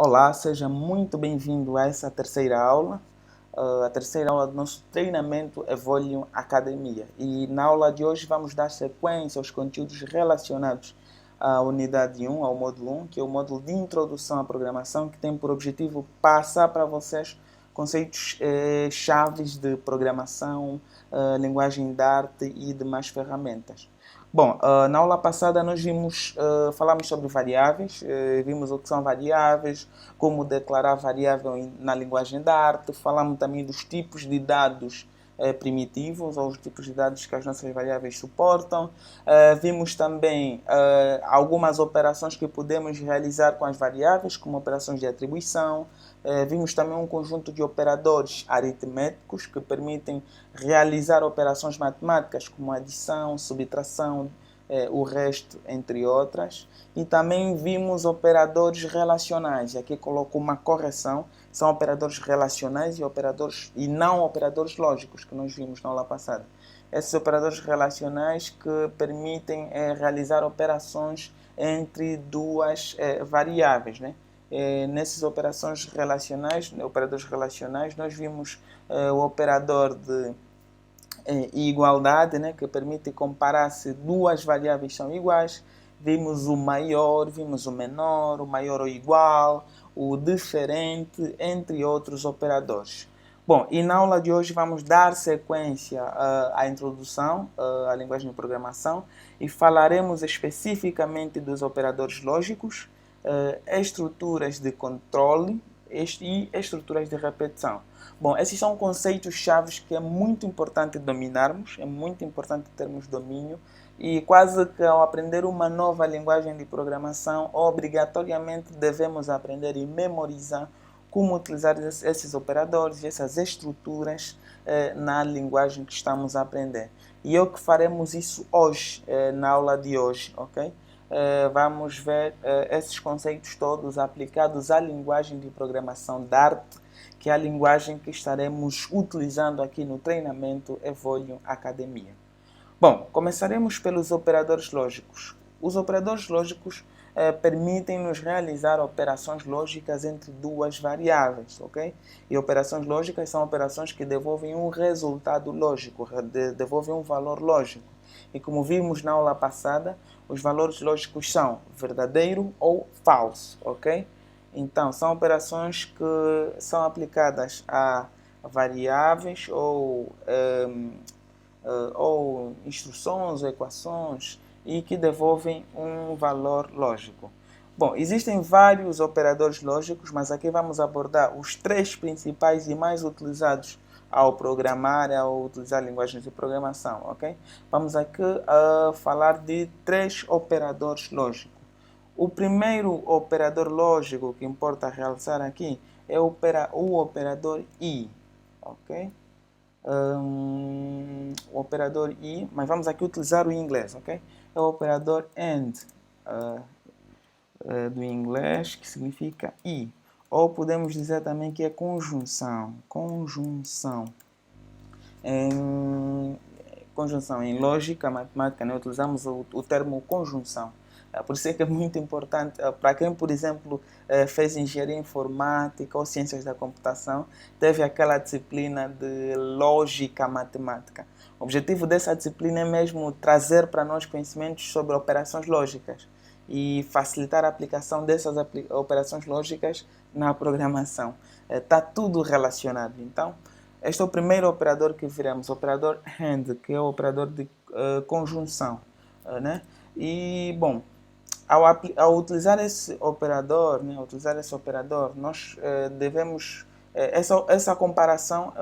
Olá, seja muito bem-vindo a essa terceira aula, a terceira aula do nosso treinamento Evolution Academia. E na aula de hoje vamos dar sequência aos conteúdos relacionados à unidade 1, ao módulo 1, que é o módulo de introdução à programação, que tem por objetivo passar para vocês conceitos chaves de programação, linguagem de arte e demais ferramentas. Bom, na aula passada nós falamos sobre variáveis, vimos o que são variáveis, como declarar variável na linguagem da arte, falamos também dos tipos de dados primitivos, ou os tipos de dados que as nossas variáveis suportam. Vimos também algumas operações que podemos realizar com as variáveis, como operações de atribuição. Vimos também um conjunto de operadores aritméticos que permitem realizar operações matemáticas como adição, subtração, o resto, entre outras. E também vimos operadores relacionais. Aqui coloco uma correção. São operadores relacionais e não operadores lógicos, que nós vimos na aula passada. Esses operadores relacionais que permitem realizar operações entre duas variáveis, né? Nessas operadores relacionais, nós vimos o operador de igualdade, né, que permite comparar se duas variáveis são iguais. Vimos o maior, vimos o menor, o maior ou igual, o diferente, entre outros operadores. Bom, e na aula de hoje vamos dar sequência à introdução à linguagem de programação e falaremos especificamente dos operadores lógicos, estruturas de controle e estruturas de repetição. Bom, esses são conceitos chaves que é muito importante dominarmos, é muito importante termos domínio e quase que ao aprender uma nova linguagem de programação, obrigatoriamente devemos aprender e memorizar como utilizar esses operadores, essas estruturas na linguagem que estamos a aprender. E é o que faremos isso hoje, na aula de hoje, ok? Vamos ver esses conceitos todos aplicados à linguagem de programação Dart, que é a linguagem que estaremos utilizando aqui no treinamento Evolution Academia. Bom, começaremos pelos operadores lógicos. Os operadores lógicos permitem-nos realizar operações lógicas entre duas variáveis, ok? E operações lógicas são operações que devolvem um resultado lógico, devolvem um valor lógico. E como vimos na aula passada, os valores lógicos são verdadeiro ou falso, ok? Então, são operações que são aplicadas a variáveis ou instruções ou equações e que devolvem um valor lógico. Bom, existem vários operadores lógicos, mas aqui vamos abordar os três principais e mais utilizados ao programar, ao utilizar linguagens de programação, ok? Vamos aqui falar de três operadores lógicos. O primeiro operador lógico que importa realçar aqui é o operador I, ok? O operador I, mas vamos aqui utilizar o inglês, ok? É o operador AND, do inglês, que significa I. Ou podemos dizer também que é conjunção. Conjunção em lógica matemática, né? Utilizamos o termo conjunção. Por isso é que é muito importante, para quem, por exemplo, fez engenharia informática ou ciências da computação, teve aquela disciplina de lógica matemática. O objetivo dessa disciplina é mesmo trazer para nós conhecimentos sobre operações lógicas e facilitar a aplicação dessas operações lógicas na programação. Está tudo relacionado. Então, este é o primeiro operador que veremos, o operador AND, que é o operador de conjunção, né? E, bom, ao utilizar esse operador, nós devemos... essa comparação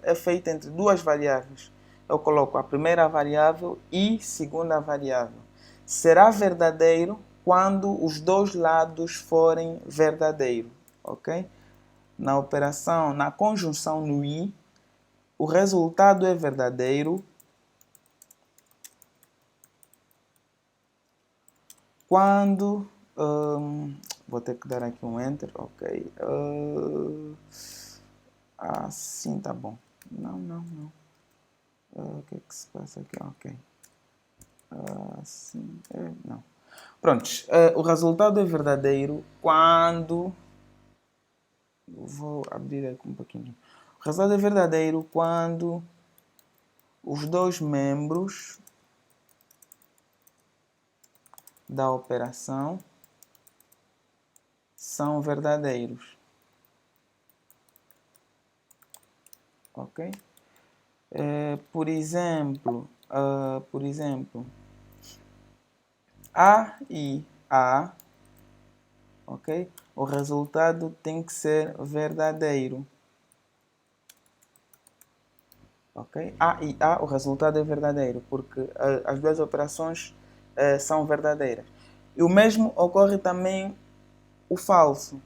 é feita entre duas variáveis. Eu coloco a primeira variável e segunda variável. Será verdadeiro quando os dois lados forem verdadeiros, ok? Na operação, na conjunção no i, o resultado é verdadeiro quando... vou ter que dar aqui um enter, ok. Assim tá bom. Não. O que é que se passa aqui? Ok. Assim, não. Prontos, o resultado é verdadeiro quando Vou abrir aqui um pouquinho. O resultado é verdadeiro quando os dois membros da operação são verdadeiros. Ok? Por exemplo, A e A, ok? O resultado tem que ser verdadeiro. Ok? A e A, o resultado é verdadeiro, porque as duas operações são verdadeiras. E o mesmo ocorre também o falso,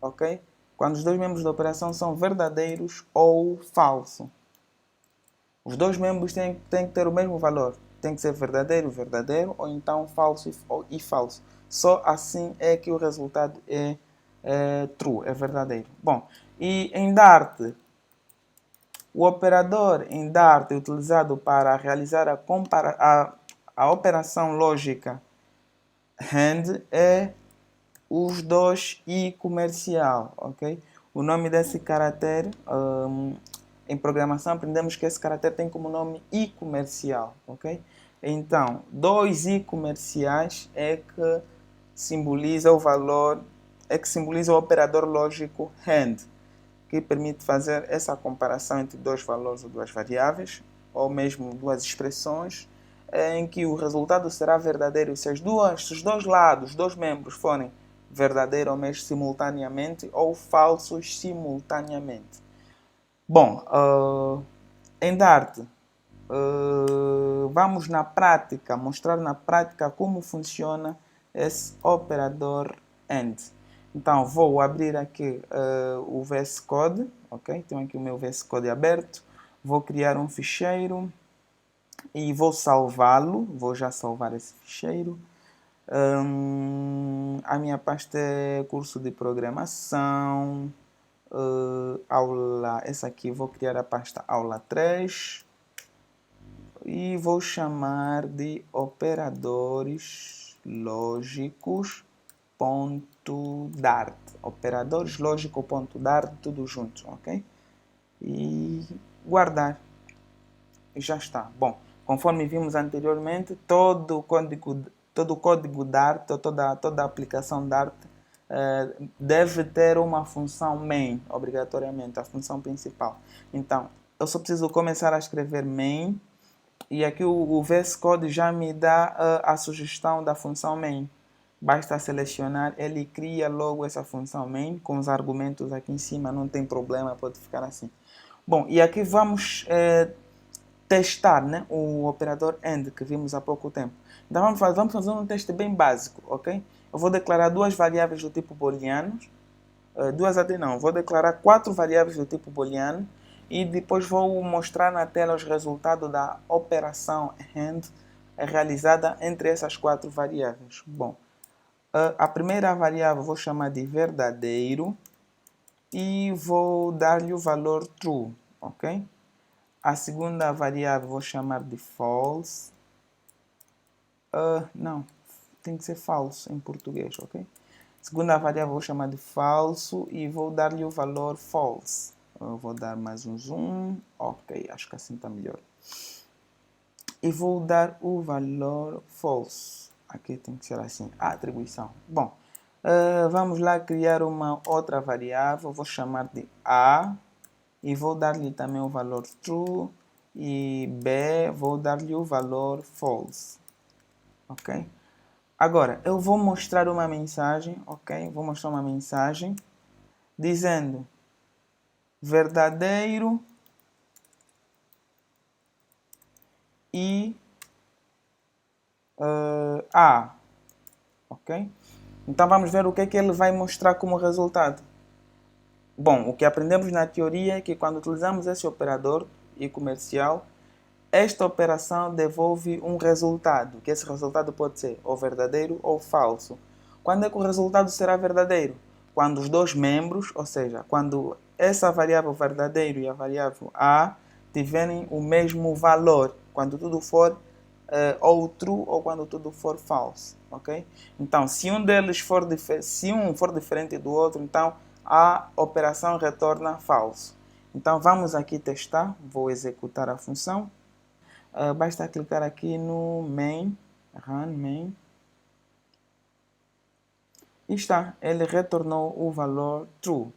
ok? Quando os dois membros da operação são verdadeiros ou falso. Os dois membros têm que ter o mesmo valor. Tem que ser verdadeiro, verdadeiro, ou então falso e falso. Só assim é que o resultado é true, é verdadeiro. Bom, e em Dart, o operador em Dart é utilizado para realizar a operação lógica AND é os dois i comercial, ok? O nome desse caractere, em programação aprendemos que esse caractere tem como nome i comercial, ok? Então, dois i comerciais é que simboliza o valor, é que simboliza o operador lógico AND, que permite fazer essa comparação entre dois valores ou duas variáveis, ou mesmo duas expressões, em que o resultado será verdadeiro se os dois lados, os dois membros forem verdadeiros ou mesmo simultaneamente, ou falsos simultaneamente. Bom, em Dart, vamos na prática, mostrar na prática como funciona esse operador AND. Então, vou abrir aqui o VS Code, ok? Tenho aqui o meu VS Code aberto. Vou criar um ficheiro e vou salvá-lo. Vou já salvar esse ficheiro. A minha pasta é curso de programação. Aula, essa aqui vou criar a pasta aula 3 e vou chamar de operadores lógicos .dart, operadores lógico.dart, tudo junto, ok? E guardar, e já está. Bom, conforme vimos anteriormente, todo o código Dart, toda a aplicação Dart deve ter uma função main, obrigatoriamente, a função principal. Então, eu só preciso começar a escrever main, e aqui o VS Code já me dá a sugestão da função main. Basta selecionar, ele cria logo essa função main com os argumentos aqui em cima, não tem problema, pode ficar assim. Bom, e aqui vamos testar, né, o operador AND que vimos há pouco tempo. Então vamos fazer um teste bem básico, ok? Eu vou declarar duas variáveis do tipo booleano, vou declarar 4 variáveis do tipo booleano e depois vou mostrar na tela os resultados da operação AND realizada entre essas 4 variáveis. Bom, a primeira variável vou chamar de verdadeiro e vou dar-lhe o valor true, ok? A segunda variável vou chamar de false. Não, tem que ser falso em português, ok? Segunda variável vou chamar de falso e vou dar-lhe o valor false. Eu vou dar mais um zoom, ok, acho que assim está melhor. E vou dar o valor false. Aqui tem que ser assim, a atribuição. Bom, vamos lá criar uma outra variável, vou chamar de A e vou dar-lhe também o valor true e B vou dar-lhe o valor false, ok? Agora, eu vou mostrar uma mensagem, ok? Vou mostrar uma mensagem dizendo verdadeiro e A, ok? Então vamos ver o que é que ele vai mostrar como resultado. Bom, o que aprendemos na teoria é que quando utilizamos esse operador e comercial, esta operação devolve um resultado, que esse resultado pode ser ou verdadeiro ou falso. Quando é que o resultado será verdadeiro? Quando os dois membros, ou seja, quando essa variável verdadeiro e a variável A tiverem o mesmo valor, quando tudo for ou true ou quando tudo for false, ok? Então, se um deles for diferente do outro, então a operação retorna falso. Então vamos aqui testar, vou executar a função. Basta clicar aqui no main, run main. E está, ele retornou o valor true,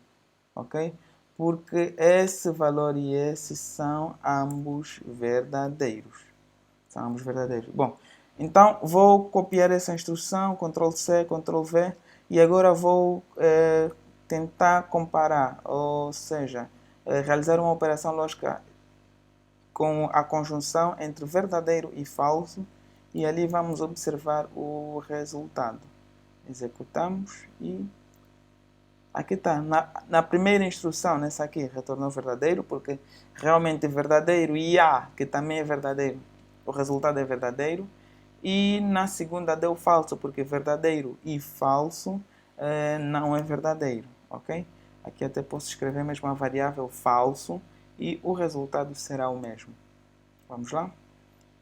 ok? Porque esse valor e esse são ambos verdadeiros. São ambos verdadeiros. Bom, então vou copiar essa instrução, Ctrl C, Ctrl V, e agora vou tentar comparar, ou seja, realizar uma operação lógica com a conjunção entre verdadeiro e falso, e ali vamos observar o resultado. Executamos e aqui está. Na primeira instrução, nessa aqui, retornou verdadeiro, porque realmente verdadeiro e A, que também é verdadeiro, o resultado é verdadeiro. E na segunda deu falso, porque verdadeiro e falso não é verdadeiro, ok? Aqui até posso escrever mesmo a variável falso e o resultado será o mesmo. Vamos lá?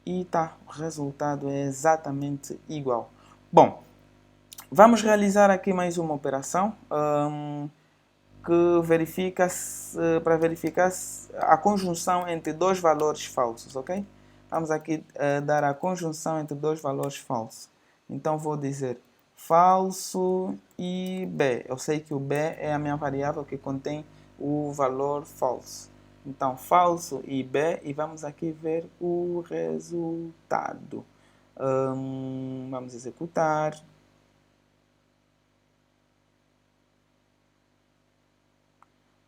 E tá, o resultado é exatamente igual. Bom, vamos realizar aqui mais uma operação que verifica para verificar a conjunção entre dois valores falsos, ok? Vamos aqui dar a conjunção entre dois valores falsos. Então vou dizer falso e B. Eu sei que o B é a minha variável que contém o valor falso. Então falso e B, e vamos aqui ver o resultado. Vamos executar.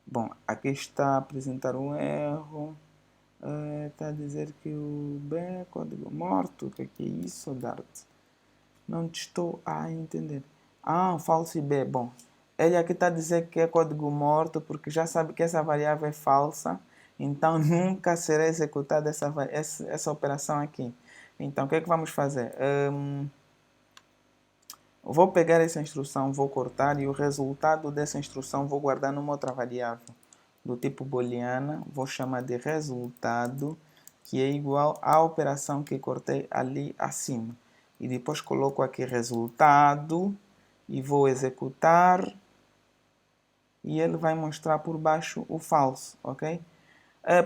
Bom, aqui está a apresentar um erro. Está a dizer que o B é código morto. O que é isso, Dart? Não te estou a entender. Falso e B. Bom, ele aqui está a dizer que é código morto porque já sabe que essa variável é falsa. Então nunca será executada essa operação aqui. Então o que é que vamos fazer? Vou pegar essa instrução, vou cortar e o resultado dessa instrução vou guardar numa outra variável do tipo booleana, vou chamar de resultado, que é igual à operação que cortei ali acima. E depois coloco aqui resultado e vou executar e ele vai mostrar por baixo o falso, ok?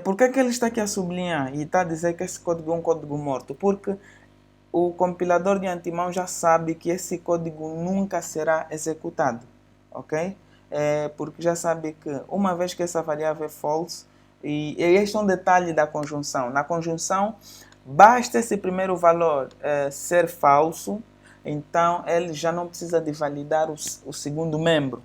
Por que ele está aqui a sublinhar e está a dizer que esse código é um código morto? Porque o compilador de antemão já sabe que esse código nunca será executado, ok? Porque já sabe que uma vez que essa variável é false, e este é um detalhe da conjunção. Na conjunção, basta esse primeiro valor ser falso, então ele já não precisa de validar o segundo membro.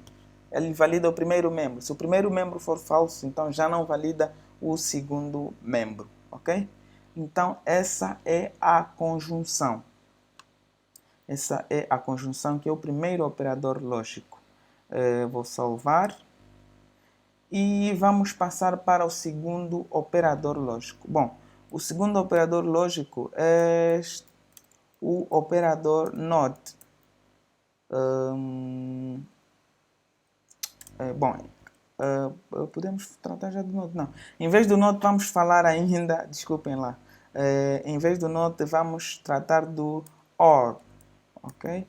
Ele valida o primeiro membro. Se o primeiro membro for falso, então já não valida o segundo membro, ok? Então, essa é a conjunção. Essa é a conjunção, que é o primeiro operador lógico. Vou salvar. E vamos passar para o segundo operador lógico. Bom, o segundo operador lógico é o operador NOT. Podemos tratar já do NOT? Não. Em vez do NOT, vamos falar ainda, desculpem lá. Em vez do NOT, vamos tratar do OR, ok?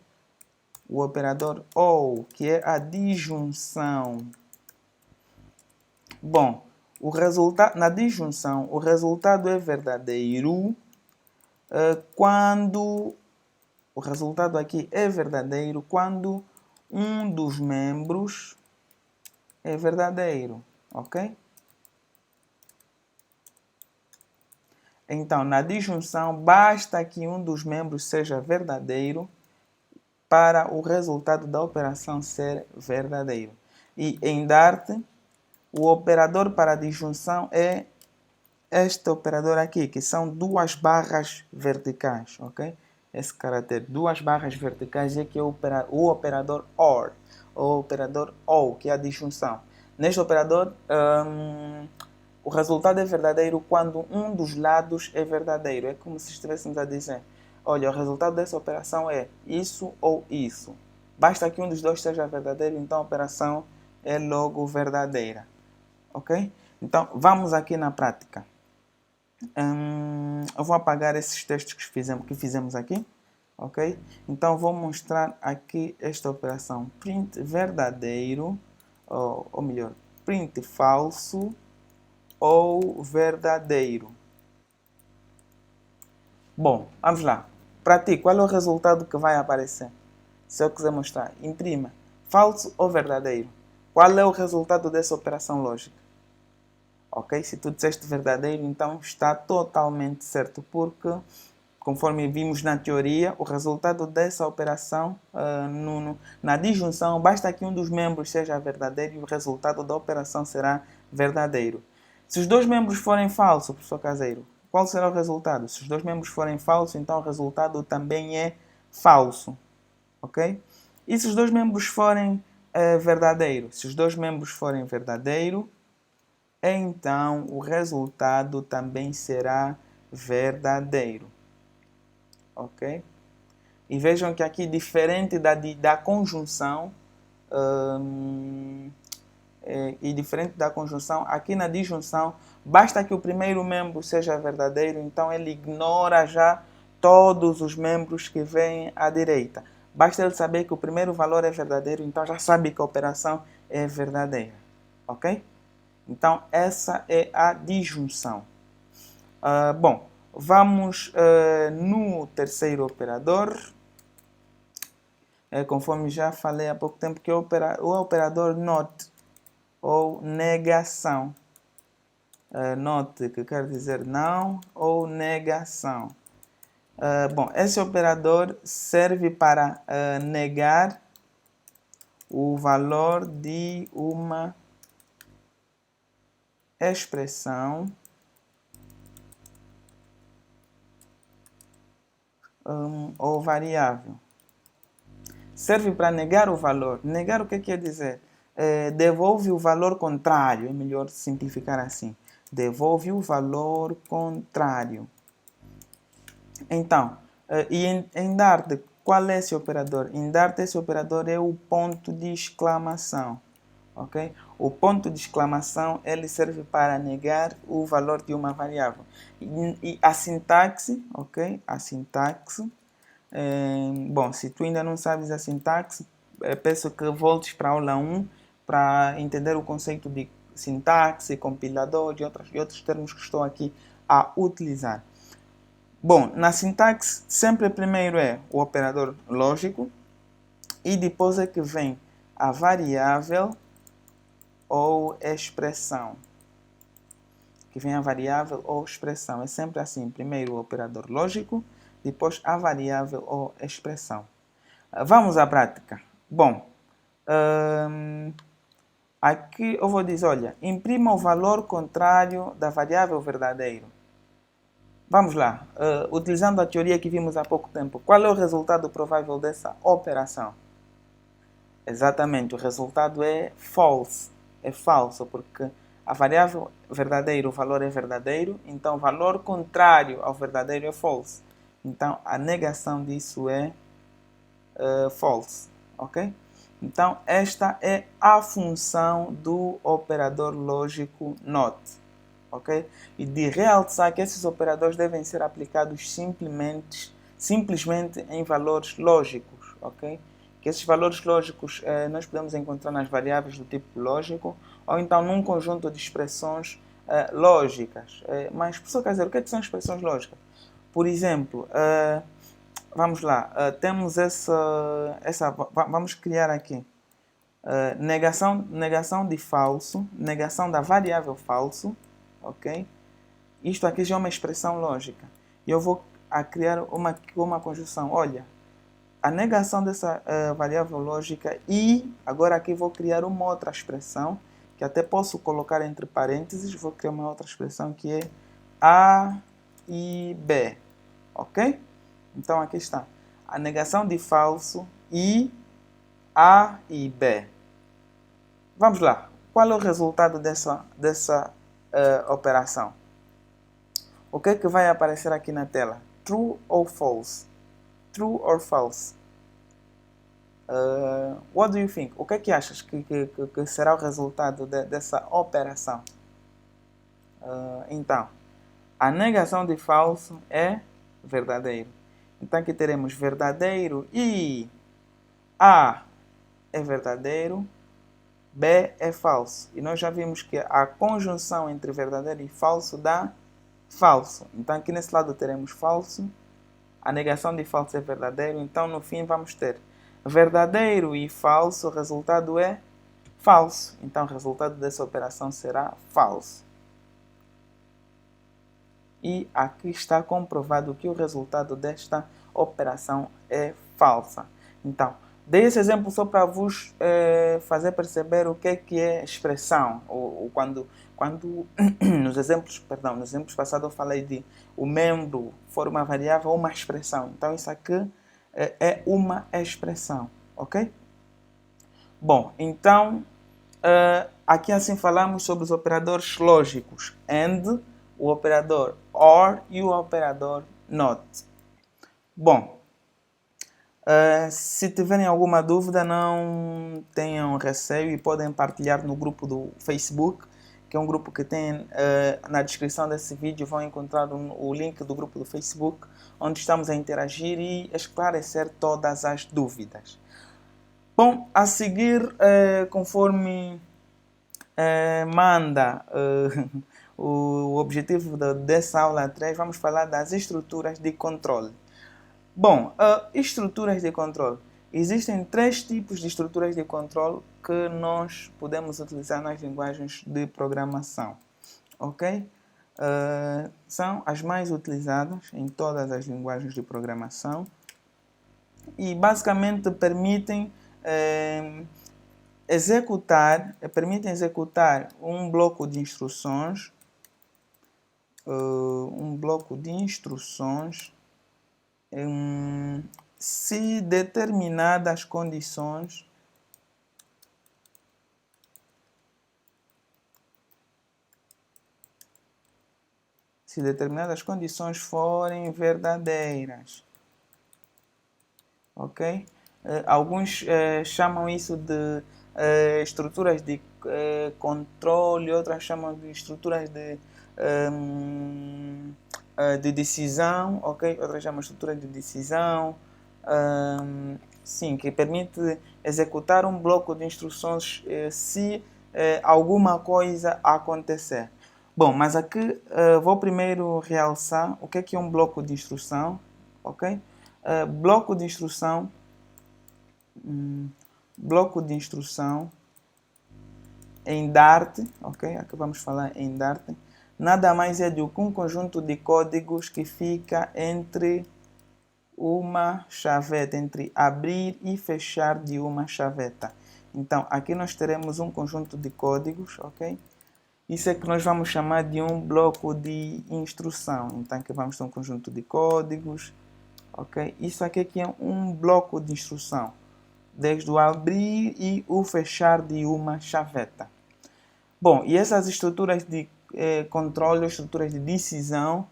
O operador OR, que é a disjunção. Bom, na disjunção, o resultado é verdadeiro quando... O resultado aqui é verdadeiro quando um dos membros é verdadeiro, ok? Então, na disjunção, basta que um dos membros seja verdadeiro para o resultado da operação ser verdadeiro. E em Dart, o operador para a disjunção é este operador aqui, que são duas barras verticais, ok? Esse caractere, duas barras verticais, é que é o operador OR, ou operador OR, que é a disjunção. Neste operador, o resultado é verdadeiro quando um dos lados é verdadeiro. É como se estivéssemos a dizer, olha, o resultado dessa operação é isso ou isso. Basta que um dos dois seja verdadeiro, então a operação é logo verdadeira. Ok? Então, vamos aqui na prática. Eu vou apagar esses textos que fizemos aqui. Ok? Então, vou mostrar aqui esta operação. Print verdadeiro. ou melhor, print falso ou verdadeiro. Bom, vamos lá. Para ti, qual é o resultado que vai aparecer? Se eu quiser mostrar, imprima falso ou verdadeiro. Qual é o resultado dessa operação lógica? Ok? Se tu disseste verdadeiro, então está totalmente certo, porque, conforme vimos na teoria, o resultado dessa operação, na disjunção, basta que um dos membros seja verdadeiro e o resultado da operação será verdadeiro. Se os dois membros forem falsos, professor Caseiro, qual será o resultado? Se os dois membros forem falsos, então o resultado também é falso. Ok? E se os dois membros forem verdadeiros? Se os dois membros forem verdadeiros, então o resultado também será verdadeiro. Ok? E vejam que aqui, diferente da conjunção, aqui na disjunção, basta que o primeiro membro seja verdadeiro, então ele ignora já todos os membros que vêm à direita. Basta ele saber que o primeiro valor é verdadeiro, então já sabe que a operação é verdadeira. Ok? Então, essa é a disjunção. Bom, vamos no terceiro operador. Conforme já falei há pouco tempo, que é o operador NOT, ou negação. NOT, que quer dizer não, ou negação. Bom, esse operador serve para negar o valor de uma expressão ou variável. Serve para negar o valor. Negar o que quer dizer? Devolve o valor contrário. É melhor simplificar assim. Devolve o valor contrário. Então, e em Dart, qual é esse operador? Em Dart, esse operador é o ponto de exclamação. Okay? O ponto de exclamação ele serve para negar o valor de uma variável. E a sintaxe, ok? A sintaxe. Bom, se tu ainda não sabes a sintaxe, peço que voltes para a aula 1 para entender o conceito de sintaxe, compilador e outros termos que estou aqui a utilizar. Bom, na sintaxe, sempre primeiro é o operador lógico e depois é que vem a variável ou expressão. Que vem a variável ou expressão. É sempre assim. Primeiro o operador lógico, depois a variável ou expressão. Vamos à prática. Bom, aqui eu vou dizer, olha, imprima o valor contrário da variável verdadeiro. Vamos lá. Utilizando a teoria que vimos há pouco tempo, qual é o resultado provável dessa operação? Exatamente, o resultado é false. É falso, porque a variável verdadeiro, o valor é verdadeiro, então o valor contrário ao verdadeiro é false. Então a negação disso é false, ok? Então esta é a função do operador lógico NOT, ok? E de realçar que esses operadores devem ser aplicados simplesmente em valores lógicos, ok? Que esses valores lógicos nós podemos encontrar nas variáveis do tipo lógico ou então num conjunto de expressões lógicas. Mas, professor Caseiro, o que são expressões lógicas? Por exemplo, vamos lá, temos vamos criar aqui negação de falso, negação da variável falso, ok? Isto aqui já é uma expressão lógica. E eu vou criar uma conjunção. Olha, a negação dessa variável lógica e agora aqui vou criar uma outra expressão que até posso colocar entre parênteses. Vou criar uma outra expressão que é A e B, ok? Então aqui está a negação de falso e A e B. Vamos lá. Qual é o resultado dessa operação? O que é que vai aparecer aqui na tela? True ou false? True or false? What do you think? O que é que achas que será o resultado dessa operação? Então, a negação de falso é verdadeiro. Então aqui teremos verdadeiro e A é verdadeiro, B é falso. E nós já vimos que a conjunção entre verdadeiro e falso dá falso. Então aqui nesse lado teremos falso. A negação de falso é verdadeiro. Então no fim vamos ter verdadeiro e falso. O resultado é falso. Então o resultado dessa operação será falso. E aqui está comprovado que o resultado desta operação é falsa. Então, dei esse exemplo só para vos fazer perceber o que é expressão. Quando nos exemplos passados eu falei de o membro for uma variável ou uma expressão. Então, isso aqui é uma expressão, ok? Bom, então, aqui assim falamos sobre os operadores lógicos. AND, o operador OR e o operador NOT. Bom, se tiverem alguma dúvida, não tenham receio e podem partilhar no grupo do Facebook, que é um grupo que tem na descrição desse vídeo, vão encontrar o link do grupo do Facebook, onde estamos a interagir e esclarecer todas as dúvidas. Bom, a seguir, conforme manda o objetivo dessa aula 3, vamos falar das estruturas de controle. Bom, estruturas de controle. Existem 3 tipos de estruturas de controle que nós podemos utilizar nas linguagens de programação. Ok? São as mais utilizadas em todas as linguagens de programação e basicamente permitem executar um bloco de instruções, se determinadas condições forem verdadeiras, ok? Alguns chamam isso de estruturas de controle, outras chamam de estruturas de decisão, ok? Outras chamam de estrutura de decisão, sim, que permite executar um bloco de instruções se alguma coisa acontecer. Bom, mas aqui vou primeiro realçar o que é um bloco de instrução, ok? Bloco de instrução em Dart, ok? Aqui vamos falar em Dart. Nada mais é do que um conjunto de códigos que fica entre uma chaveta, entre abrir e fechar de uma chaveta. Então, aqui nós teremos um conjunto de códigos, ok? Isso é que nós vamos chamar de um bloco de instrução. Então, aqui vamos ter um conjunto de códigos, ok? Isso aqui é um bloco de instrução, desde o abrir e o fechar de uma chaveta. Bom, e essas estruturas de controle, estruturas de decisão,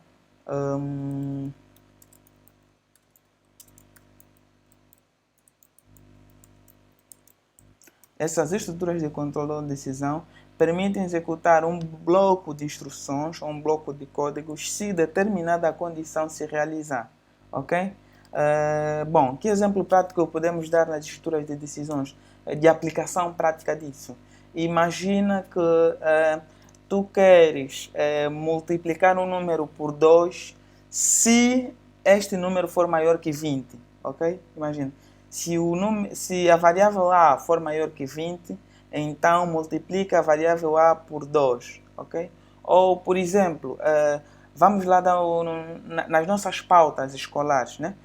essas estruturas de controle ou decisão permitem executar um bloco de instruções ou um bloco de códigos se determinada condição se realizar, ok? Bom, que exemplo prático podemos dar nas estruturas de decisões, de aplicação prática disso? Imagina que tu queres multiplicar um número por 2 se este número for maior que 20, ok? Imagina, se a variável A for maior que 20, então multiplica a variável A por 2, ok? Ou, por exemplo, vamos lá nas nossas pautas escolares, né?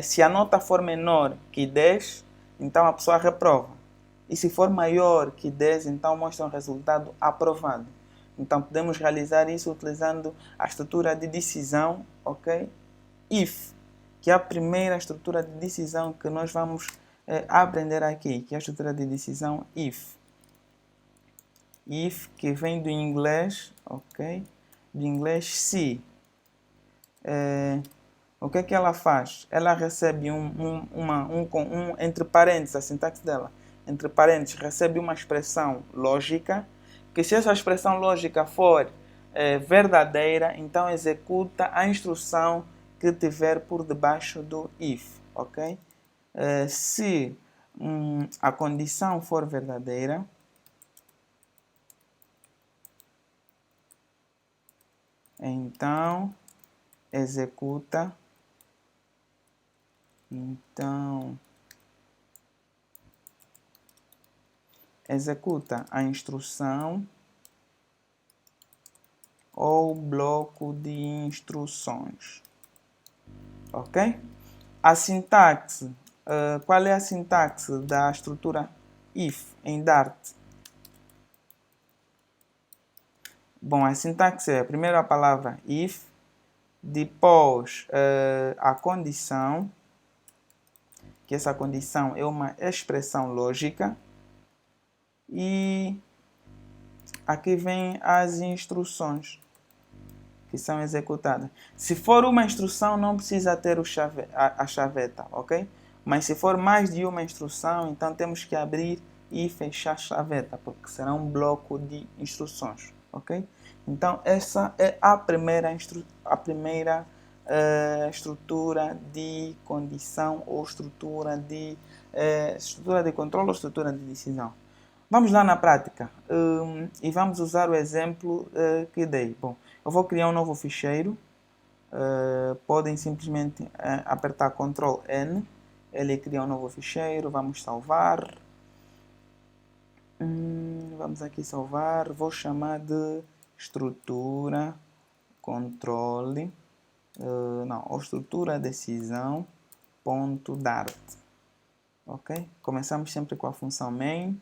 Se a nota for menor que 10, então a pessoa reprova. E se for maior que 10, então mostra um resultado aprovado. Então podemos realizar isso utilizando a estrutura de decisão, ok? If, que é a primeira estrutura de decisão que nós vamos aprender aqui, que é a estrutura de decisão if. If, que vem do inglês, ok? Do inglês se. O que ela faz? Ela recebe entre parênteses, a sintaxe dela, entre parênteses, recebe uma expressão lógica, que se essa expressão lógica for verdadeira, então executa a instrução que tiver por debaixo do if, ok? Se a condição for verdadeira, Então, executa. Então, executa a instrução ou bloco de instruções. Ok? A sintaxe. Qual é a sintaxe da estrutura if em Dart? Bom, a sintaxe é primeiro a palavra if, depois a condição, que essa condição é uma expressão lógica, e aqui vem as instruções que são executadas. Se for uma instrução, não precisa ter a chaveta, ok? Mas se for mais de uma instrução, então temos que abrir e fechar a chaveta, porque será um bloco de instruções, ok? Então, essa é a primeira estrutura de condição ou estrutura de controle ou estrutura de decisão. Vamos lá na prática e vamos usar o exemplo que dei. Bom, eu vou criar um novo ficheiro. Podem simplesmente apertar Ctrl N. Ele cria um novo ficheiro. Vamos salvar. Vamos aqui salvar. Vou chamar de estrutura controle. Ou estrutura decisão ponto dart. Ok? Começamos sempre com a função main.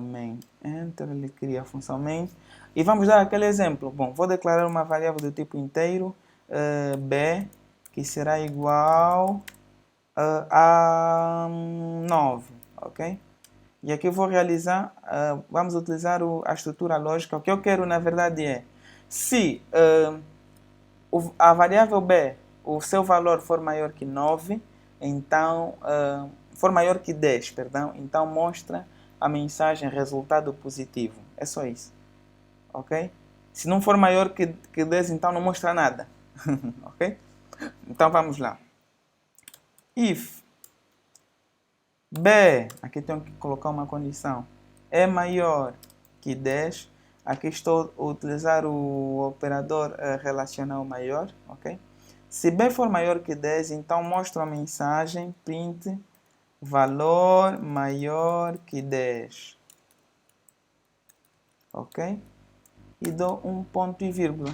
Main enter, ele cria a função main e vamos dar aquele exemplo. Bom, vou declarar uma variável do tipo inteiro b, que será igual a 9, ok? E aqui eu vou realizar, vamos utilizar a estrutura lógica. O que eu quero na verdade é, se a variável b, o seu valor for maior que 9, então, for maior que 10, perdão, então mostra a mensagem resultado positivo. É só isso. Ok? Se não for maior que 10, então não mostra nada. Ok? Então vamos lá. If B, aqui tenho que colocar uma condição, é maior que 10, aqui estou a utilizar o operador relacional maior. Ok? Se B for maior que 10, então mostra a mensagem print valor maior que 10. Ok? E dou um ponto e vírgula.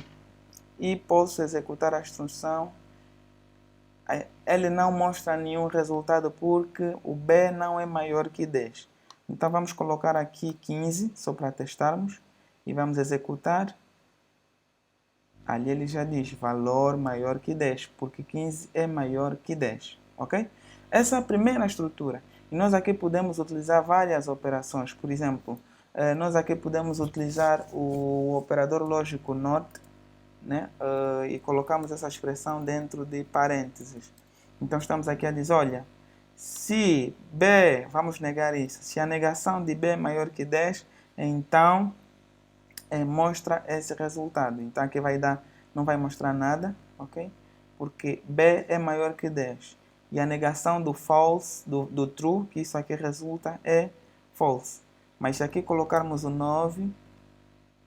E posso executar a instrução. Ele não mostra nenhum resultado porque o B não é maior que 10. Então vamos colocar aqui 15, só para testarmos. E vamos executar. Ali ele já diz valor maior que 10, porque 15 é maior que 10. Ok? Essa é a primeira estrutura. E nós aqui podemos utilizar várias operações. Por exemplo, nós aqui podemos utilizar o operador lógico NOT, né? E colocamos essa expressão dentro de parênteses. Então estamos aqui a dizer, olha, se B, vamos negar isso, se a negação de B é maior que 10, então mostra esse resultado. Então aqui vai dar, não vai mostrar nada, ok? Porque B é maior que 10. E a negação do false, do true, que isso aqui resulta, é false. Mas se aqui colocarmos o 9,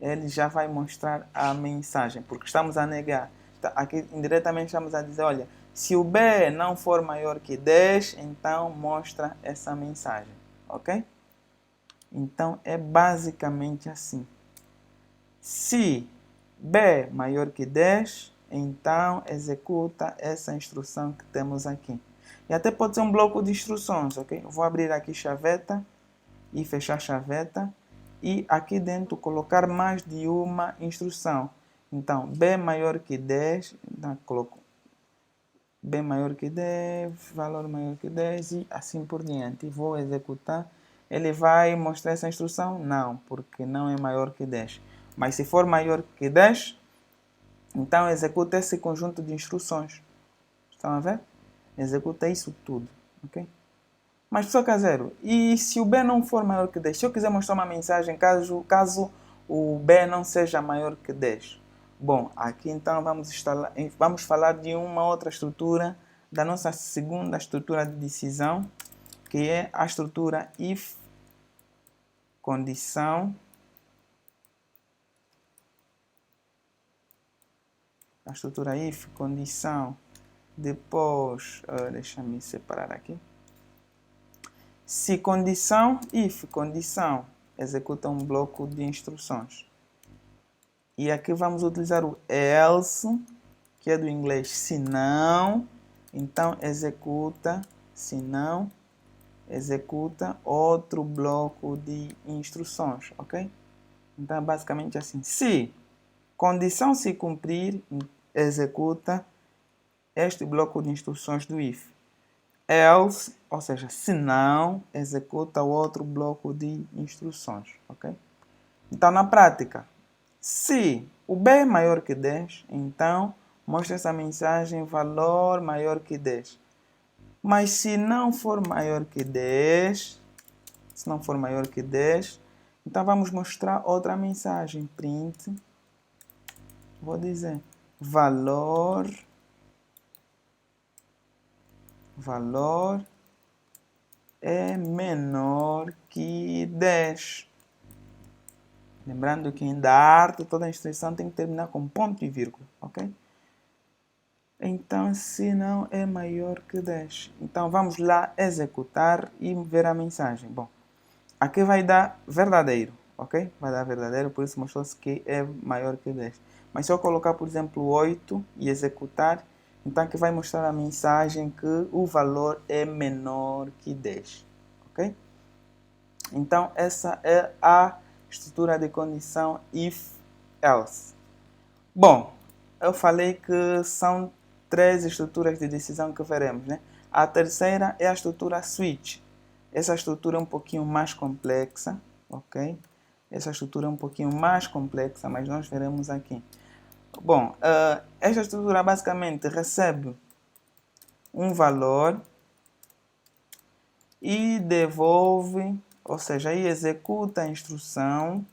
ele já vai mostrar a mensagem, porque estamos a negar. Aqui indiretamente estamos a dizer, olha, se o B não for maior que 10, então mostra essa mensagem, ok? Então é basicamente assim. Se B maior que 10, então executa essa instrução que temos aqui. E até pode ser um bloco de instruções, ok? Eu vou abrir aqui chaveta e fechar chaveta. E aqui dentro colocar mais de uma instrução. Então, B maior que 10, então coloco B maior que 10, valor maior que 10 e assim por diante. Vou executar. Ele vai mostrar essa instrução? Não, porque não é maior que 10. Mas se for maior que 10, então executa esse conjunto de instruções. Estão a ver? Executa isso tudo, ok? Mas, professor Caseiro, e se o B não for maior que 10? Se eu quiser mostrar uma mensagem caso o B não seja maior que 10. Bom, aqui então vamos falar de uma outra estrutura, da nossa segunda estrutura de decisão, que é a estrutura if condição a estrutura if, condição, depois, deixa-me separar aqui. Se condição, if, condição, executa um bloco de instruções. E aqui vamos utilizar o else, que é do inglês se não, então executa, se não, executa outro bloco de instruções, ok? Então, basicamente assim, se condição se cumprir, executa este bloco de instruções do if. Else, ou seja, se não, executa o outro bloco de instruções, ok? Então, na prática, se o b é maior que 10, então mostra essa mensagem valor maior que 10. Mas se não for maior que 10, então vamos mostrar outra mensagem, print, vou dizer, valor é menor que 10. Lembrando que em Dart toda a instrução tem que terminar com ponto e vírgula, ok? Então, se não é maior que 10. Então, vamos lá executar e ver a mensagem. Bom, aqui vai dar verdadeiro, ok? Vai dar verdadeiro, por isso mostrou-se que é maior que 10. Mas se eu colocar, por exemplo, 8 e executar, então aqui vai mostrar a mensagem que o valor é menor que 10, ok? Então, essa é a estrutura de condição if-else. Bom, eu falei que são 3 estruturas de decisão que veremos, né? A terceira é a estrutura switch. Essa estrutura é um pouquinho mais complexa, ok? Essa estrutura é um pouquinho mais complexa, mas nós veremos aqui. Bom, esta estrutura basicamente recebe um valor e devolve, ou seja, aí executa a instrução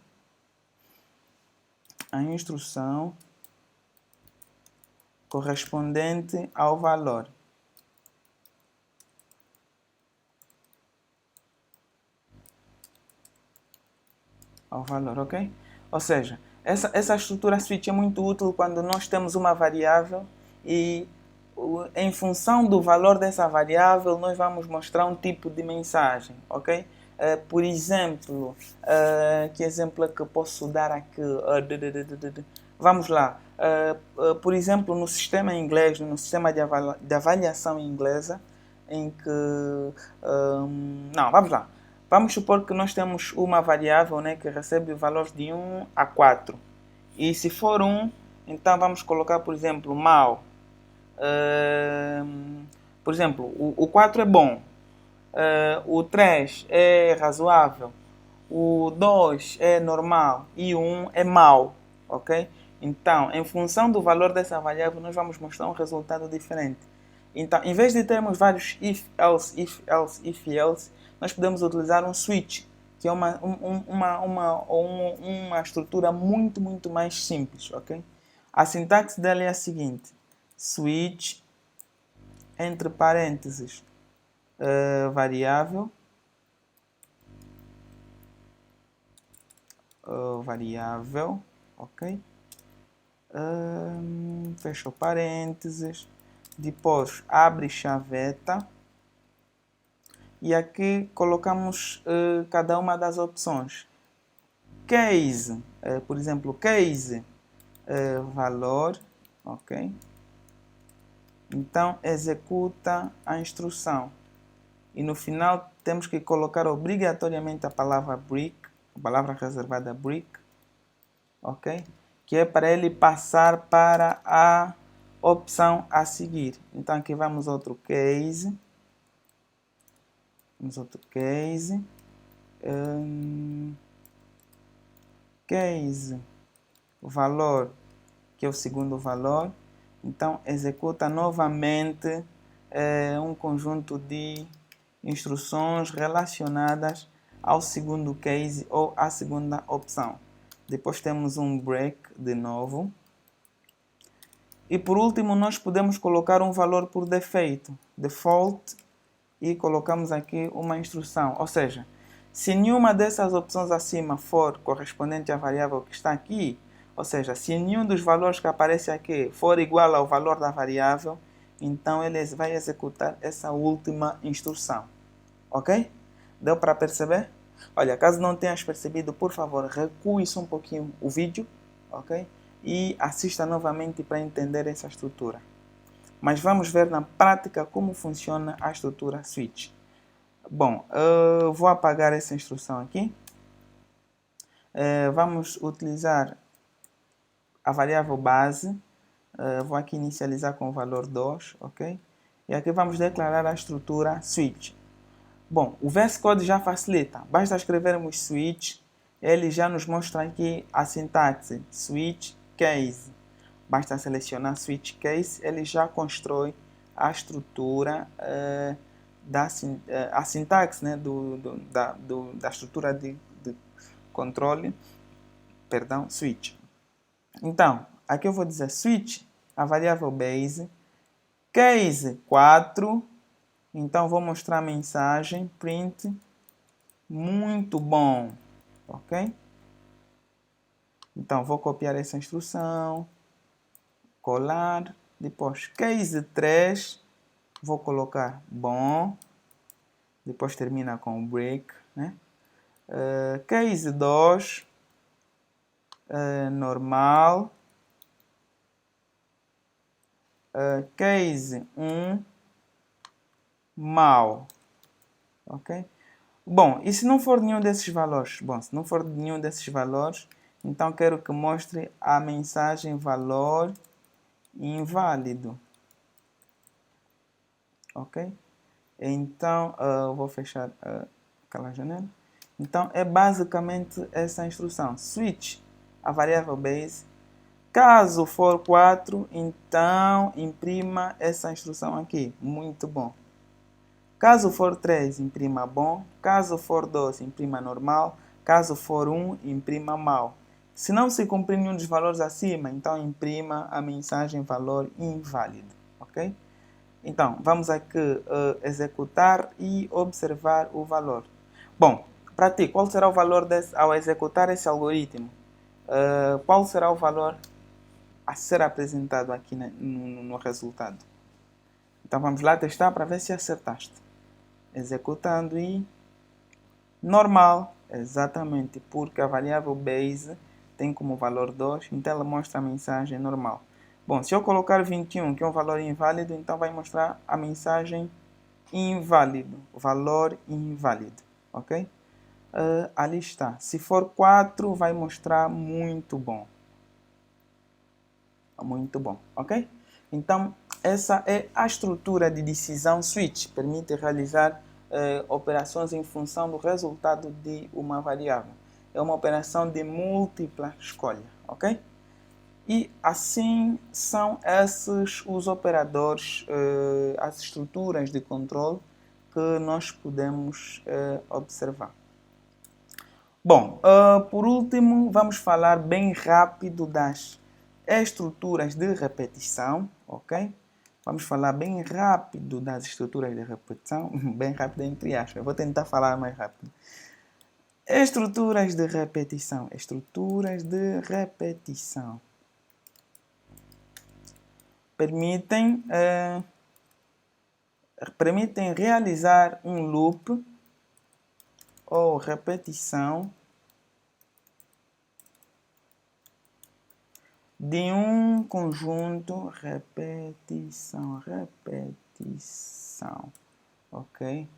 correspondente ao valor. Ok? Ou seja, essa estrutura switch é muito útil quando nós temos uma variável e em função do valor dessa variável nós vamos mostrar um tipo de mensagem, ok? Por exemplo, que exemplo é que eu posso dar aqui? Vamos lá. Por exemplo, no sistema inglês, no sistema de avaliação inglesa, em que... não, vamos lá. Vamos supor que nós temos uma variável, né, que recebe valores de 1 a 4. E se for 1, então vamos colocar, por exemplo, mau. Por exemplo, o 4 é bom. O 3 é razoável. O 2 é normal. E o 1 é mau. Ok? Então, em função do valor dessa variável, nós vamos mostrar um resultado diferente. Então, em vez de termos vários if, else, if, else, if, else, nós podemos utilizar um switch, que é uma estrutura muito mais simples, ok? A sintaxe dela é a seguinte: switch, entre parênteses, variável, ok? Fecha o parênteses, depois abre chaveta e aqui colocamos cada uma das opções. Case, por exemplo, case, valor, ok? Então executa a instrução e no final temos que colocar obrigatoriamente a palavra brick, a palavra reservada brick, ok? Que é para ele passar para a opção a seguir. Então aqui vamos outro case. Case valor, que é o segundo valor. Então executa novamente um conjunto de instruções relacionadas ao segundo case ou à segunda opção. Depois temos um break de novo. E por último nós podemos colocar um valor por defeito, default, e colocamos aqui uma instrução. Ou seja, se nenhuma dessas opções acima for correspondente à variável que está aqui, Ou seja, se nenhum dos valores que aparece aqui for igual ao valor da variável, então ele vai executar essa última instrução. Ok? Deu para perceber? Olha, caso não tenhas percebido, por favor, recue-se um pouquinho o vídeo, ok? E assista novamente para entender essa estrutura. Mas vamos ver na prática como funciona a estrutura switch. Bom, eu vou apagar essa instrução aqui. Vamos utilizar a variável base. Vou aqui inicializar com o valor 2, ok? E aqui vamos declarar a estrutura switch. Bom, o VS Code já facilita. Basta escrevermos switch, ele já nos mostra aqui a sintaxe switch case. Basta selecionar switch case, ele já constrói a estrutura a sintaxe, né, da estrutura de controle, perdão, switch. Então, aqui eu vou dizer switch, a variável base, case 4, então vou mostrar a mensagem print muito bom, ok? Então vou copiar essa instrução, colar, depois case 3, vou colocar bom, depois termina com break, né? Case 2, normal, case 1, mal, ok? Bom, e se não for nenhum desses valores? Bom, se não for nenhum desses valores, então quero que mostre a mensagem valor inválido, ok? Então, vou fechar aquela janela. Então, é basicamente essa instrução. Switch a variável base. Caso for 4, então imprima essa instrução aqui. Muito bom. Caso for 3, imprima bom. Caso for 2, imprima normal. Caso for 1, imprima mal. Se não se cumprir nenhum dos valores acima, então imprima a mensagem valor inválido. Ok? Então, vamos aqui executar e observar o valor. Bom, para ti, qual será o valor ao executar esse algoritmo? Qual será o valor a ser apresentado aqui no resultado? Então, vamos lá testar para ver se acertaste. Executando e normal, exatamente, porque a variável base tem como valor 2, então ela mostra a mensagem normal. Bom, se eu colocar 21, que é um valor inválido, então vai mostrar a mensagem inválido, valor inválido, ok? Ali está. Se for 4, vai mostrar muito bom. Muito bom, ok? Então, essa é a estrutura de decisão switch. Permite realizar operações em função do resultado de uma variável. É uma operação de múltipla escolha, ok? E assim são esses os operadores, as estruturas de controle que nós podemos observar. Bom, por último, vamos falar bem rápido das estruturas de repetição, ok? Vamos falar bem rápido das estruturas de repetição, bem rápido entre aspas, eu vou tentar falar mais rápido. Estruturas de repetição, permitem realizar um loop ou repetição de um conjunto, ok?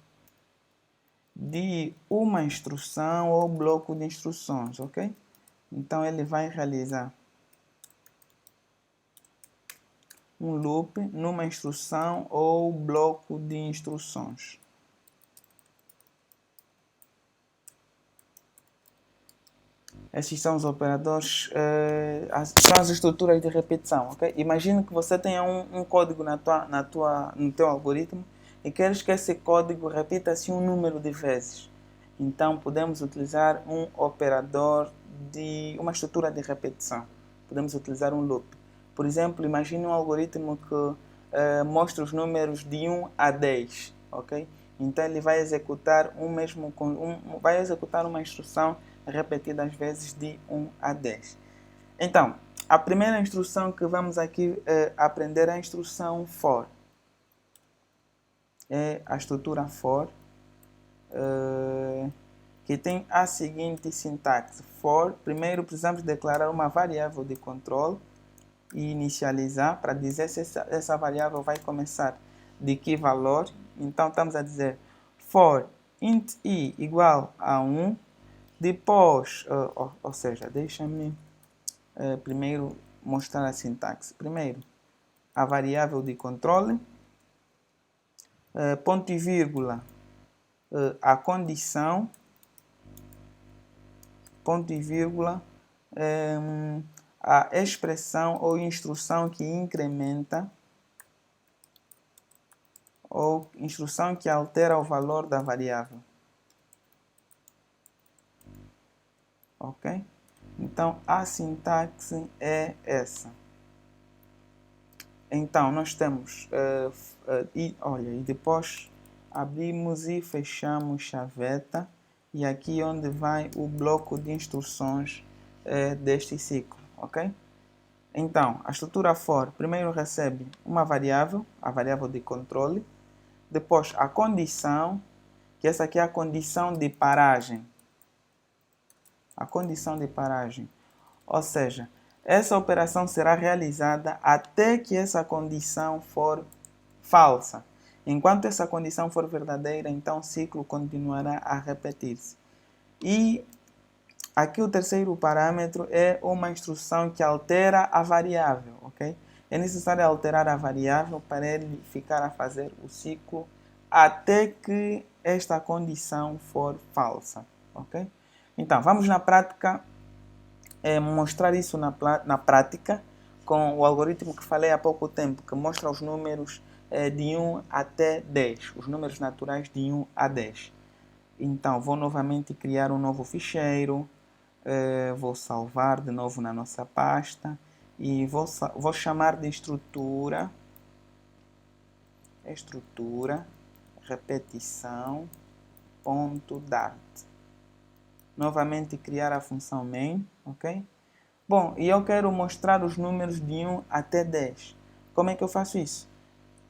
De uma instrução ou bloco de instruções, ok? Então ele vai realizar um loop numa instrução ou bloco de instruções. Esses são os operadores, são as estruturas de repetição, ok? Imagine que você tenha um código no teu algoritmo e queres que esse código repita-se um número de vezes. Então, podemos utilizar um operador de uma estrutura de repetição. Podemos utilizar um loop. Por exemplo, imagine um algoritmo que mostra os números de 1 a 10, ok? Então, ele vai executar vai executar uma instrução repetidas vezes de 1 a 10. Então, a primeira instrução que vamos aqui aprender é a instrução for. É a estrutura for, que tem a seguinte sintaxe. For, primeiro precisamos declarar uma variável de controle e inicializar para dizer se essa variável vai começar de que valor. Então, estamos a dizer for int i igual a 1. Depois, ou seja, deixa-me primeiro mostrar a sintaxe. Primeiro, a variável de controle, ponto e vírgula, a condição, ponto e vírgula, a expressão ou instrução que incrementa ou instrução que altera o valor da variável. Ok? Então, a sintaxe é essa. Então, nós temos, e depois abrimos e fechamos chaveta, e aqui onde vai o bloco de instruções deste ciclo, ok? Então, a estrutura for primeiro recebe uma variável, a variável de controle, depois a condição, que essa aqui é a condição de paragem. A condição de paragem, ou seja, essa operação será realizada até que essa condição for falsa. Enquanto essa condição for verdadeira, então o ciclo continuará a repetir-se. E aqui o terceiro parâmetro é uma instrução que altera a variável, ok? É necessário alterar a variável para ele ficar a fazer o ciclo até que esta condição for falsa, ok? Então, vamos na prática mostrar isso na prática com o algoritmo que falei há pouco tempo, que mostra os números de 1 até 10, os números naturais de 1 a 10. Então, vou novamente criar um novo ficheiro, vou salvar de novo na nossa pasta e vou chamar de estrutura repetição.dart. Novamente criar a função main, ok? Bom, e eu quero mostrar os números de 1 até 10. Como é que eu faço isso?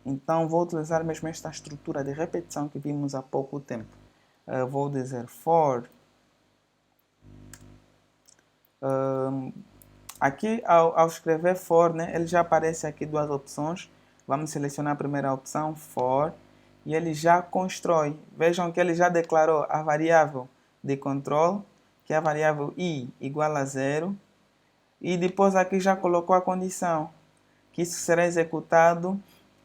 Então, vou utilizar mesmo esta estrutura de repetição que vimos há pouco tempo. Vou dizer for. Aqui, ao escrever for, né, ele já aparece aqui duas opções. Vamos selecionar a primeira opção, for, e ele já constrói. Vejam que ele já declarou a variável de controle, que é a variável i igual a 0, e depois aqui já colocou a condição, que isso será executado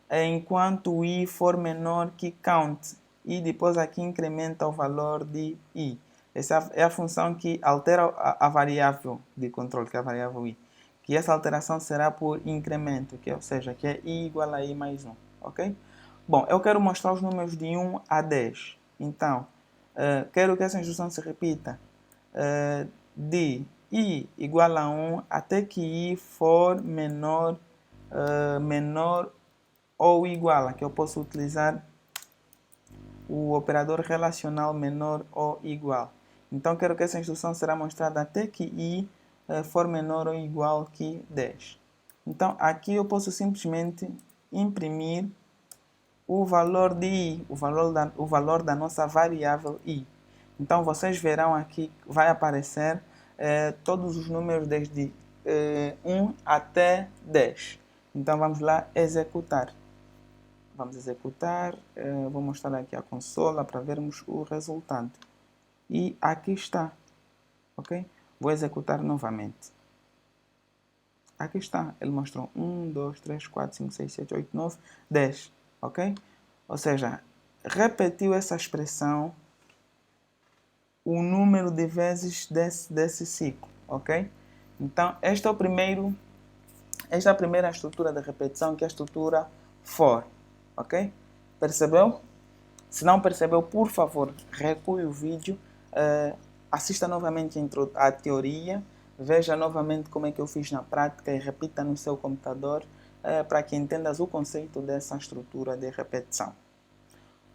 enquanto o i for menor que count, e depois aqui incrementa o valor de i. Essa é a função que altera a variável de controle, que é a variável i. Que essa alteração será por incremento, ou seja, que é i igual a i mais 1. Ok? Bom, eu quero mostrar os números de 1 a 10. Então, quero que essa instrução se repita de i igual a 1 até que i for menor ou igual a, que eu posso utilizar o operador relacional menor ou igual. Então, quero que essa instrução será mostrada até que i for menor ou igual que 10. Então, aqui eu posso simplesmente imprimir o valor de i, o valor da nossa variável i. Então, vocês verão aqui que vai aparecer todos os números desde 1 até 10. Então, vamos lá executar. Vamos executar, vou mostrar aqui a consola para vermos o resultado. E aqui está, ok? Vou executar novamente. Aqui está, ele mostrou 1, 2, 3, 4, 5, 6, 7, 8, 9, 10, ok? Ou seja, repetiu essa expressão o número de vezes desse ciclo, ok? Então, esta é a primeira estrutura de repetição, que é a estrutura for. Ok? Percebeu? Se não percebeu, por favor, recue o vídeo, assista novamente a teoria, veja novamente como é que eu fiz na prática e repita no seu computador para que entendas o conceito dessa estrutura de repetição.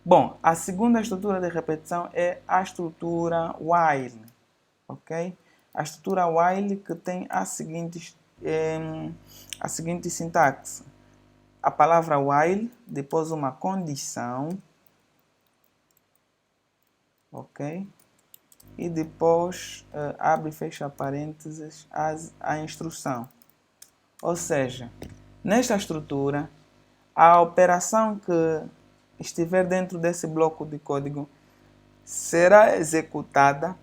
Bom, a segunda estrutura de repetição é a estrutura while. Ok? A estrutura while que tem a seguinte sintaxe. A palavra while, depois uma condição, ok? E depois abre e fecha parênteses a instrução. Ou seja, nesta estrutura, a operação que estiver dentro desse bloco de código será executada,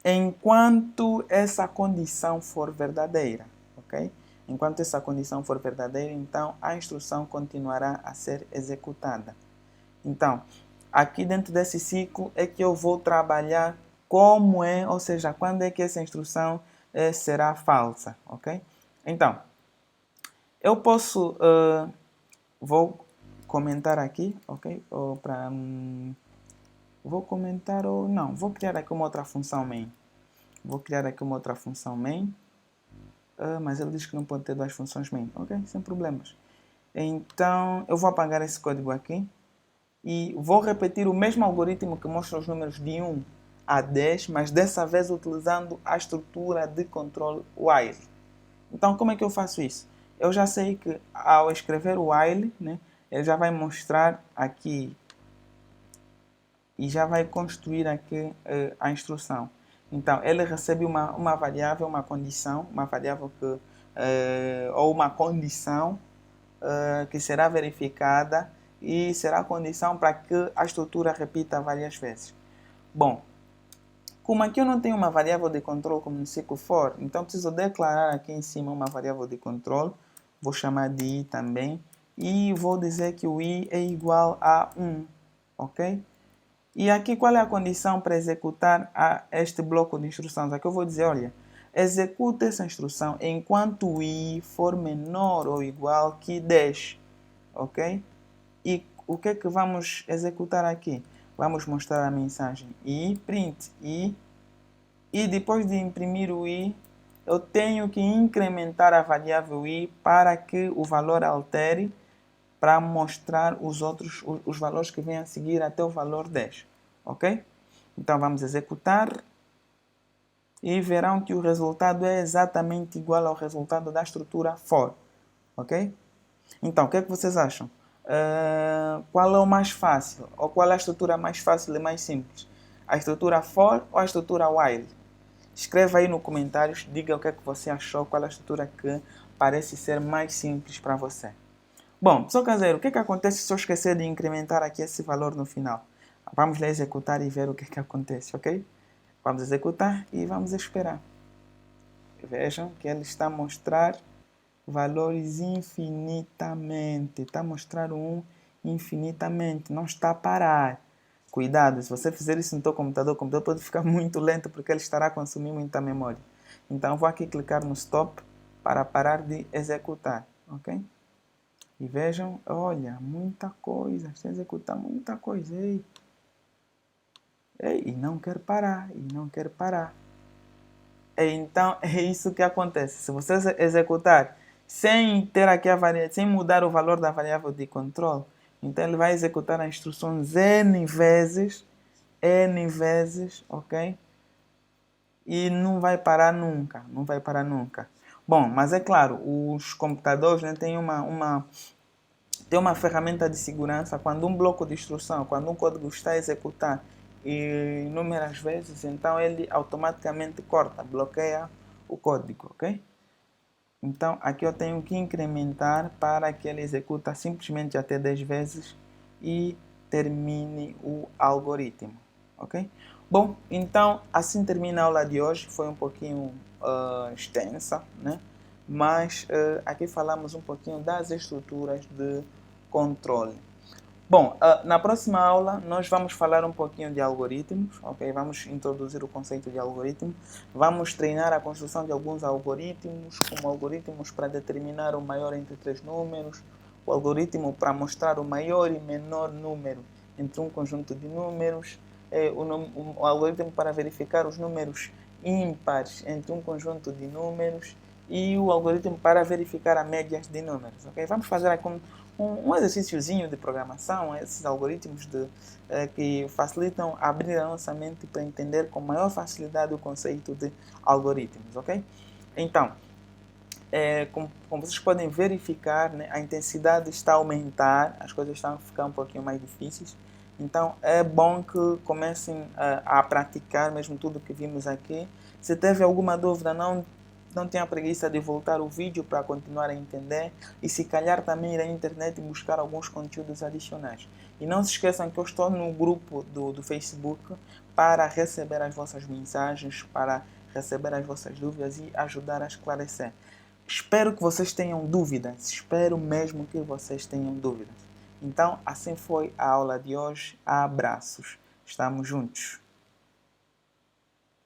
enquanto essa condição for verdadeira, ok? Enquanto essa condição for verdadeira, então a instrução continuará a ser executada. Então, aqui dentro desse ciclo é que eu vou trabalhar como é, ou seja, quando é que essa instrução será falsa, ok? Então, eu posso, vou comentar aqui, ok? Vou comentar ou não, vou criar aqui uma outra função main. Mas ele diz que não pode ter duas funções main, ok? Sem problemas. Então, eu vou apagar esse código aqui. E vou repetir o mesmo algoritmo que mostra os números de 1 a 10, mas dessa vez utilizando a estrutura de controle while. Então, como é que eu faço isso? Eu já sei que ao escrever o while, né, ele já vai mostrar aqui e já vai construir aqui a instrução. Então, ele recebe uma variável, uma condição, uma variável que, ou uma condição que será verificada e será a condição para que a estrutura repita várias vezes. Bom, como aqui eu não tenho uma variável de controle como no ciclo for, então preciso declarar aqui em cima uma variável de controle, vou chamar de i também, e vou dizer que o i é igual a 1, ok? E aqui qual é a condição para executar este bloco de instruções? Aqui eu vou dizer, olha, executa essa instrução enquanto o i for menor ou igual que 10, ok? E o que é que vamos executar aqui? Vamos mostrar a mensagem i print i, e depois de imprimir o i, eu tenho que incrementar a variável i para que o valor altere para mostrar os valores que vêm a seguir até o valor 10, ok? Então vamos executar e verão que o resultado é exatamente igual ao resultado da estrutura for, ok? Então, o que é que vocês acham? Qual é o mais fácil? Ou qual é a estrutura mais fácil e mais simples? A estrutura for ou a estrutura while? Escreva aí nos comentários, diga o que é que você achou, qual é a estrutura que parece ser mais simples para você. Bom, pessoal caseiro, o que é que acontece se eu esquecer de incrementar aqui esse valor no final? Vamos lá executar e ver o que é que acontece, ok? Vamos executar e vamos esperar. Vejam que ele está a mostrar valores infinitamente. Está a mostrar um infinitamente, não está a parar. Cuidado, se você fizer isso no seu computador, o computador pode ficar muito lento porque ele estará a consumir muita memória. Então vou aqui clicar no stop para parar de executar, ok? E vejam, olha, muita coisa, está a executar muita coisa. Ei, e não quer parar, Então é isso que acontece. Se você executar sem ter aqui sem mudar o valor da variável de controle, então ele vai executar a instrução n vezes, ok? E não vai parar nunca, Bom, mas é claro, os computadores, né, têm uma ferramenta de segurança. Quando um bloco de instrução, quando um código está a executar inúmeras vezes, então ele automaticamente corta, bloqueia o código, ok? Então aqui eu tenho que incrementar para que ele executa simplesmente até 10 vezes e termine o algoritmo, ok? Bom, então assim termina a aula de hoje. Foi um pouquinho extensa, né? Mas aqui falamos um pouquinho das estruturas de controle. Bom, na próxima aula nós vamos falar um pouquinho de algoritmos, ok? Vamos introduzir o conceito de algoritmo, vamos treinar a construção de alguns algoritmos, como algoritmos para determinar o maior entre três números, o algoritmo para mostrar o maior e menor número entre um conjunto de números, o algoritmo para verificar os números ímpares entre um conjunto de números e o algoritmo para verificar a média de números, ok? Vamos fazer aqui um exercíciozinho de programação, esses algoritmos que facilitam abrir a nossa mente para entender com maior facilidade o conceito de algoritmos, ok? Então, como vocês podem verificar, né, a intensidade está a aumentar, as coisas estão a ficar um pouquinho mais difíceis. Então é bom que comecem a praticar mesmo tudo que vimos aqui. Se teve alguma dúvida, não tenha preguiça de voltar o vídeo para continuar a entender. E se calhar também ir à internet e buscar alguns conteúdos adicionais. E não se esqueçam que eu estou no grupo do Facebook para receber as vossas mensagens, para receber as vossas dúvidas e ajudar a esclarecer. Espero que vocês tenham dúvidas. Espero mesmo que vocês tenham dúvidas. Então, assim foi a aula de hoje. Abraços. Estamos juntos.